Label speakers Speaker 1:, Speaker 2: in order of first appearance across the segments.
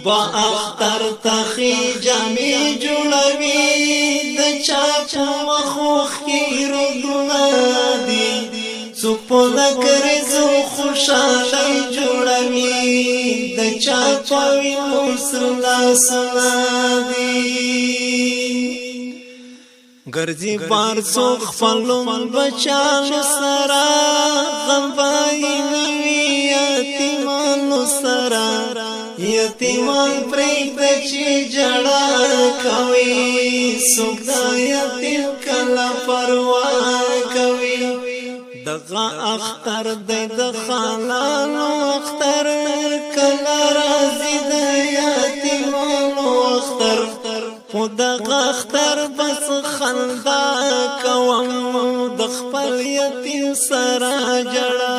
Speaker 1: با اختر تخی جامی جوڑوی دا چاپو مخوخ کی ردنا دی سپو لکرزو خوشالی جوڑوی دا چاپوی مصر لاسنا دی گرزی بار سوخ فلوم بچانو سرا غمبائی نوی یتیمانو سرا یتیمان پریکتا چی جڑا کوي سوک دا یتیم کلا پروان کوي دغا اختر دی دخالانو اختر کلا رازی دا یتیمانو اختر خدغا اختر بس خندا کوم دخپل یتیم سرا جڑا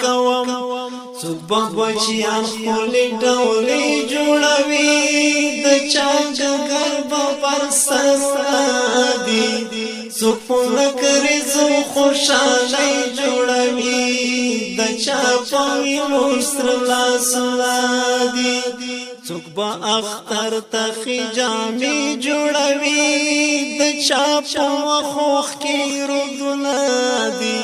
Speaker 1: کوم صبح بچیان خولی ڈولی جوڑوی دا چاچ گربا پر سسا دی صبح لکرزو خوشالی جوڑوی دا چاپوی مصر لاسنا دی صبح اختر تخی جامی جوڑوی دا چاپو مخوخ کی ردنا دی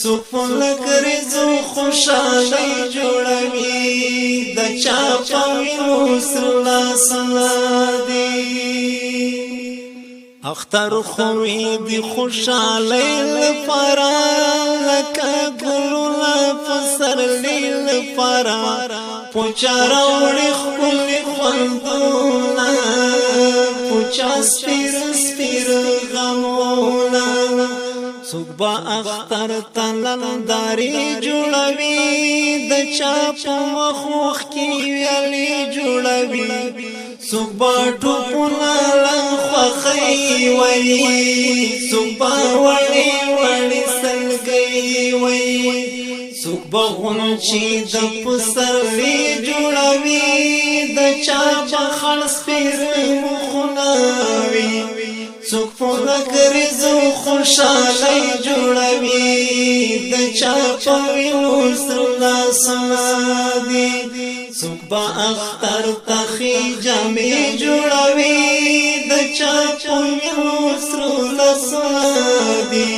Speaker 1: سپو لکرزو خوشالی جوڑوی دا چاپوی مصر لاسنا دی اختر خوی دی خوشالی لپارا لکا گلو لپسر لی لپارا پوچا روڑی خلی خلدونا پوچا سپیر سپیر غمونا سوک با اختر تلنداری جوڑوی دا چاپو مخوخ کی ویلی جوڑوی سوک با ٹوپونا لنخوخی وی سوک با وڑی وڑی سلگئی وی سوک با غنچی دا پسروی جوڑوی دا چاپا خلص پیر مخوناوی سوک لکرزو خوشالی جوڑوی دا چاپوی مصر لاسنا دی سوک با اختر تخی جامی جوڑوی دا چاپوی مصر لاسنا دی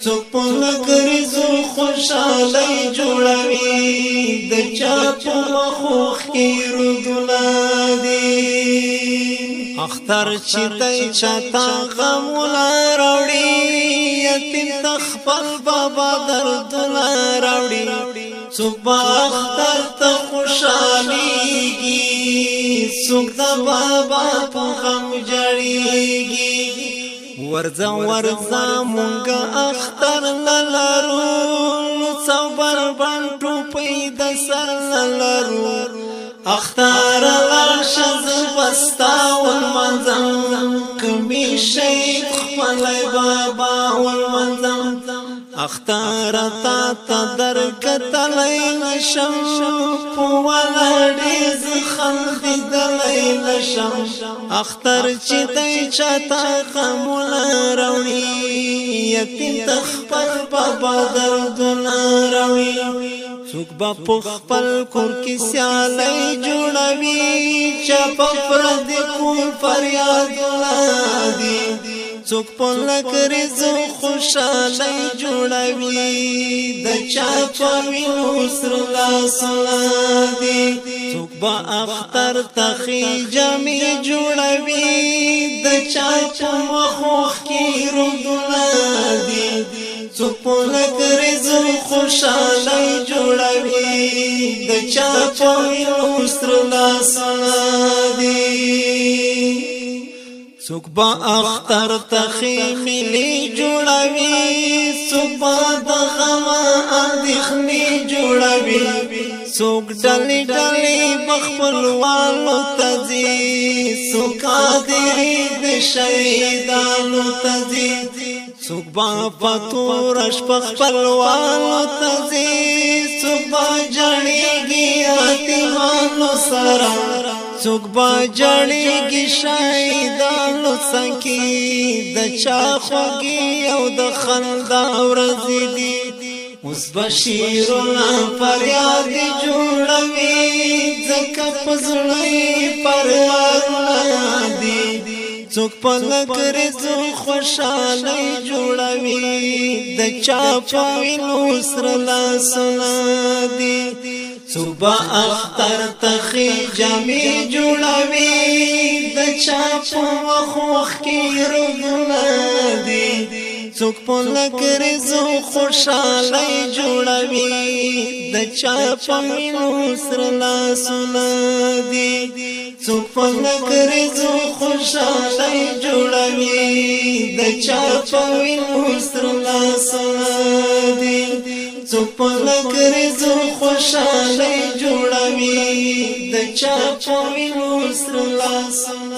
Speaker 1: سوک لکرزو خوشالی جوڑوی دا چاپو مخوخ کی ردنا دی اختر چی دی چاہتا غمولا روڑی یتیم تخپل بابا دردنا روڑی سوک با اختر تخوشالیگی سوک دا بابا پا غم جڑیگی ورزا ورزا مونگا اختر للارو صبر بانٹو پیدا سر للارو اختار لرشز بستا والمنزم کمی شیخ پلی بابا والمنزم اختار تا درکتلی نشم پوالدیز خلقی دلی نشم اختر چی دی چاہتا غمولا روڑی یتیم تخپل بابا دردنا روڑی سوک با پخپل کور کی سیالی جوڑوی چاپا پردی کور فریادنا دی سوک پلک رزو خوشالی جوڑوی دا چاپوی مصر لاسنا دی سوک با اختر تخی جامی جوڑوی دا چاپو مخوخ کی ردنا دی سوک پلک رزو خوشالی جوڑوی دا چاپوی مصر لاسنا دی سوک با اختر تخی ملی جوڑوی سوک با دغما اندخنی جوڑوی سوک ڈلی ڈلی بخبل والو تزی سوک آدری دی شہیدانو تزی سوک با پتورش بخبل والو تزی سوک با جڑی گی آتیمانو سرا سوک با جڑی گی شایدانو سنکی دا چا خوگی او دا خندا ورزی دی اوس بشیرونه فریاد جوړوي ځکه پزړی پرارونه دي څوک په لګرې زو خوشاله جوړوي د چا په وینو سره لاسونه دي څوک به اختر تخي جامې جوړوي د چا په وخ کې رګونه دي څوک په لګرې زو خوشاله جوړوي د چا په وینو سره لاسونه دي څوک په لګرې زو خوشاله جوړوي د چا په وینو سره لاسونه دي څوک په لګرې زو خوشاله جوړوي د چا په وینو سره لاسونه